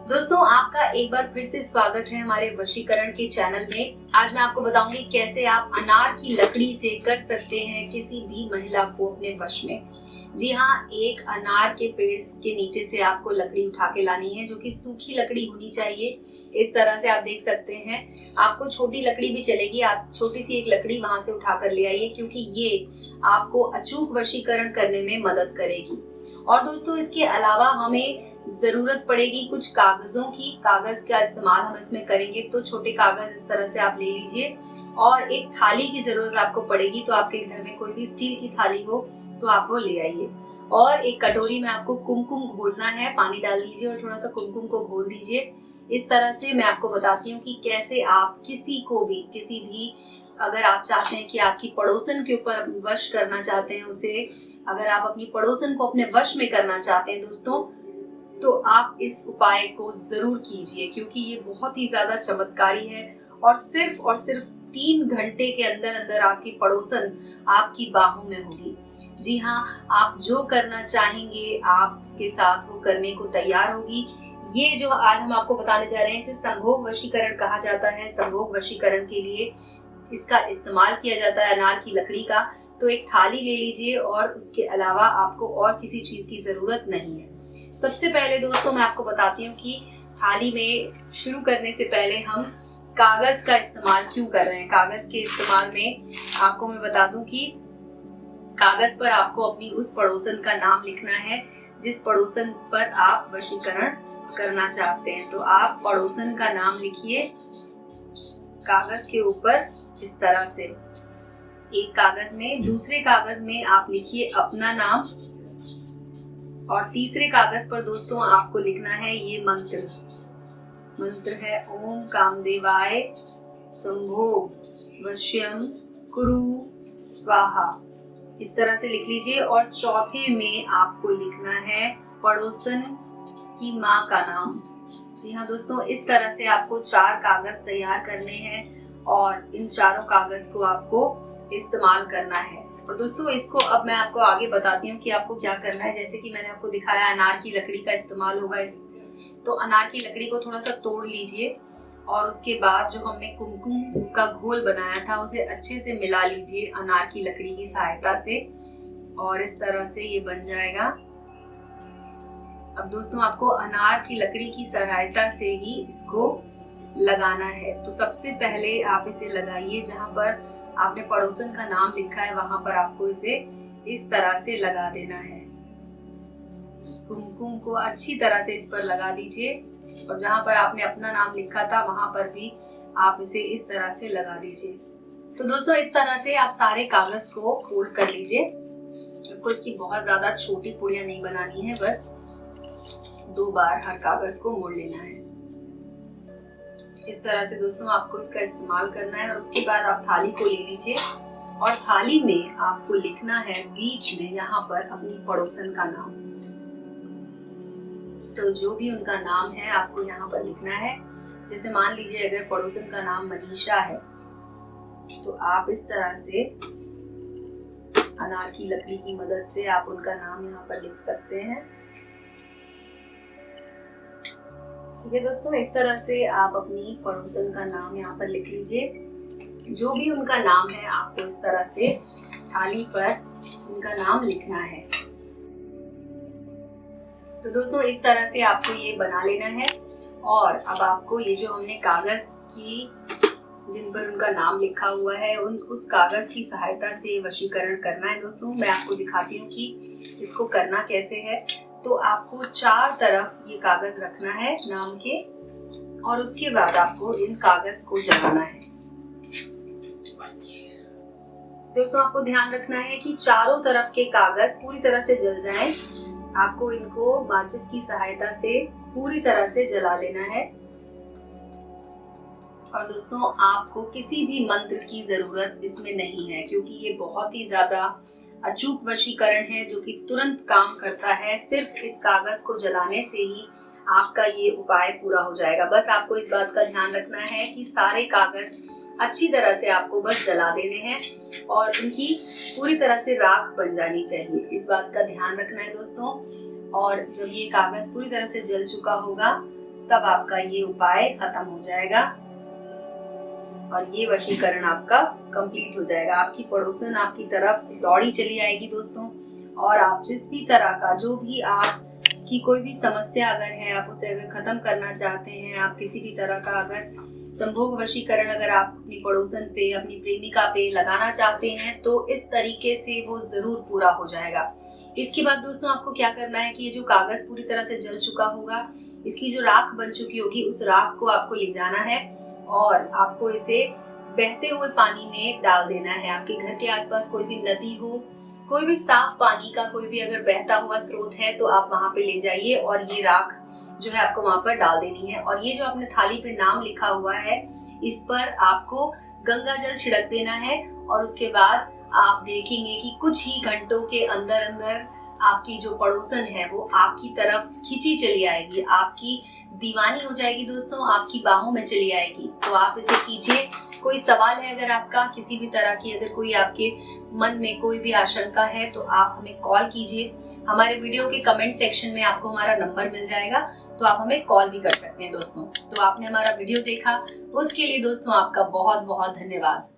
दोस्तों, आपका एक बार फिर से स्वागत है हमारे वशीकरण के चैनल में। आज मैं आपको बताऊंगी कैसे आप अनार की लकड़ी से कर सकते हैं किसी भी महिला को अपने वश में। जी हाँ, एक अनार के पेड़ के नीचे से आपको लकड़ी उठा के लानी है, जो कि सूखी लकड़ी होनी चाहिए। इस तरह से आप देख सकते हैं। आपको छोटी लकड़ी भी चलेगी, आप छोटी सी एक लकड़ी वहां से उठा कर ले आइए, क्योंकि ये आपको अचूक वशीकरण करने में मदद करेगी। और दोस्तों, इसके अलावा हमें जरूरत पड़ेगी कुछ कागजों की। कागज का इस्तेमाल हम इसमें करेंगे, तो छोटे कागज इस तरह से आप ले लीजिए। और एक थाली की जरूरत आपको पड़ेगी, तो आपके घर में कोई भी स्टील की थाली हो तो आप वो ले आइए। और एक कटोरी में आपको कुमकुम घोलना है, पानी डाल लीजिए और थोड़ा सा कुमकुम को घोल दीजिए। इस तरह से मैं आपको बताती हूँ कि कैसे आप किसी भी अगर आप चाहते हैं कि आपकी पड़ोसन के ऊपर वश करना चाहते हैं उसे, अगर आप अपनी पड़ोसन को अपने वश में करना चाहते हैं दोस्तों, तो आप इस उपाय को जरूर कीजिए, क्योंकि ये बहुत ही ज्यादा चमत्कारी है। और सिर्फ 3 घंटे के अंदर अंदर आपकी पड़ोसन आपकी बाहों में होगी। जी हाँ, आप जो करना चाहेंगे आपके साथ वो करने को तैयार होगी। ये जो आज हम आपको बताने जा रहे हैं, इसे संभोग वशीकरण कहा जाता है। संभोग वशीकरण के लिए इसका इस्तेमाल किया जाता है अनार की लकड़ी का। तो एक थाली ले लीजिए और उसके अलावा आपको और किसी चीज की जरूरत नहीं है। सबसे पहले दोस्तों मैं आपको बताती हूँ कि थाली में शुरू करने से पहले हम कागज का इस्तेमाल क्यों कर रहे हैं। कागज के इस्तेमाल में आपको मैं बता दूं कि कागज पर आपको अपनी उस पड़ोसन का नाम लिखना है जिस पड़ोसन पर आप वशीकरण करना चाहते हैं। तो आप पड़ोसन का नाम लिखिए कागज के ऊपर इस तरह से, एक कागज में। दूसरे कागज में आप लिखिए अपना नाम, और तीसरे कागज पर दोस्तों आपको लिखना है ये मंत्र है ओम कामदेवाय संभोग वश्यम कुरु स्वाहा। इस तरह से लिख लीजिए। और चौथे में आपको लिखना है पड़ोसन की माँ का नाम। जी हाँ दोस्तों, इस तरह से आपको 4 कागज तैयार करने हैं और इन चारों कागज को आपको इस्तेमाल करना है। और दोस्तों, इसको अब मैं आपको आगे बताती हूँ कि आपको क्या करना है। जैसे कि मैंने आपको दिखाया अनार की लकड़ी का इस्तेमाल होगा तो अनार की लकड़ी को थोड़ा सा तोड़ लीजिए और उसके बाद जो हमने कुमकुम का घोल बनाया था उसे अच्छे से मिला लीजिए अनार की लकड़ी की सहायता से, और इस तरह से ये बन जाएगा। अब दोस्तों, आपको अनार की लकड़ी की सहायता से ही इसको लगाना है। तो सबसे पहले आप इसे लगाइए जहां पर आपने पड़ोसन का नाम लिखा है, वहां पर आपको इसे इस तरह से लगा देना है। कुमकुम को अच्छी तरह से इस पर लगा दीजिए, और जहां पर आपने अपना नाम लिखा था वहां पर भी आप इसे इस तरह से लगा दीजिए। तो दोस्तों, इस तरह से आप सारे कागज को फोल्ड कर लीजिए। आपको इसकी बहुत ज्यादा छोटी पुड़ियां नहीं बनानी है, बस 2 बार हर कागज को मोड़ लेना है। इस तरह से दोस्तों आपको इसका इस्तेमाल करना है। और उसके बाद आप थाली को ले लीजिए और थाली में आपको लिखना है बीच में यहाँ पर अपनी पड़ोसन का नाम। तो जो भी उनका नाम है आपको यहाँ पर लिखना है। जैसे मान लीजिए अगर पड़ोसन का नाम मनीषा है, तो आप इस तरह से अनार की लकड़ी की मदद से आप उनका नाम यहाँ पर लिख सकते हैं। ठीक है दोस्तों, इस तरह से आप अपनी पड़ोसन का नाम यहाँ पर लिख लीजिए। जो भी उनका नाम है आपको इस तरह से थाली पर उनका नाम लिखना है। तो दोस्तों, इस तरह से आपको ये बना लेना है। और अब आपको ये जो हमने कागज की जिन पर उनका नाम लिखा हुआ है उस कागज की सहायता से वशीकरण करना है। दोस्तों, मैं आपको दिखाती हूँ कि इसको करना कैसे है। तो आपको 4 तरफ ये कागज रखना है नाम के, और उसके बाद आपको इन कागज को जलाना है। दोस्तों, आपको ध्यान रखना है कि चारों तरफ के कागज पूरी तरह से जल जाएं। आपको इनको माचिस की सहायता से पूरी तरह से जला लेना है। और दोस्तों, आपको किसी भी मंत्र की जरूरत इसमें नहीं है, क्योंकि ये बहुत ही ज्यादा अचूक वशीकरण है जो कि तुरंत काम करता है। सिर्फ इस कागज को जलाने से ही आपका ये उपाय पूरा हो जाएगा। बस आपको इस बात का ध्यान रखना है कि सारे कागज अच्छी तरह से आपको बस जला देने हैं और इनकी पूरी तरह से राख बन जानी चाहिए। इस बात का ध्यान रखना है दोस्तों। और जब ये कागज पूरी तरह से जल चुका होगा तब आपका ये उपाय खत्म हो जाएगा और ये वशीकरण आपका कंप्लीट हो जाएगा। आपकी पड़ोसन आपकी तरफ दौड़ी चली आएगी दोस्तों, और आप जिस भी तरह का, जो भी आपकी कोई भी समस्या अगर है, आप उसे अगर खत्म करना चाहते हैं, आप किसी भी तरह का अगर संभोग वशीकरण अगर आप अपनी पड़ोसन पे, अपनी प्रेमिका पे लगाना चाहते हैं, तो इस तरीके से वो जरूर पूरा हो जाएगा। इसके बाद दोस्तों आपको क्या करना है कि ये जो कागज पूरी तरह से जल चुका होगा, इसकी जो राख बन चुकी होगी, उस राख को आपको ले जाना है और आपको इसे बहते हुए पानी में डाल देना है। आपके घर के आसपास कोई भी नदी हो, कोई भी साफ पानी का कोई भी अगर बहता हुआ स्रोत है, तो आप वहां पे ले जाइए और ये राख जो है आपको वहां पर डाल देनी है। और ये जो आपने थाली पे नाम लिखा हुआ है, इस पर आपको गंगा जल छिड़क देना है और उसके बाद आप देखेंगे कि कुछ ही घंटों के अंदर अंदर आपकी जो पड़ोसन है वो आपकी तरफ खींची चली आएगी, आपकी दीवानी हो जाएगी दोस्तों, आपकी बाहों में चली आएगी। तो आप इसे कीजिए। कोई सवाल है अगर आपका, किसी भी तरह की अगर कोई आपके मन में कोई भी आशंका है, तो आप हमें कॉल कीजिए। हमारे वीडियो के कमेंट सेक्शन में आपको हमारा नंबर मिल जाएगा, तो आप हमें कॉल भी कर सकते हैं दोस्तों। तो आपने हमारा वीडियो देखा, उसके लिए दोस्तों आपका बहुत बहुत धन्यवाद।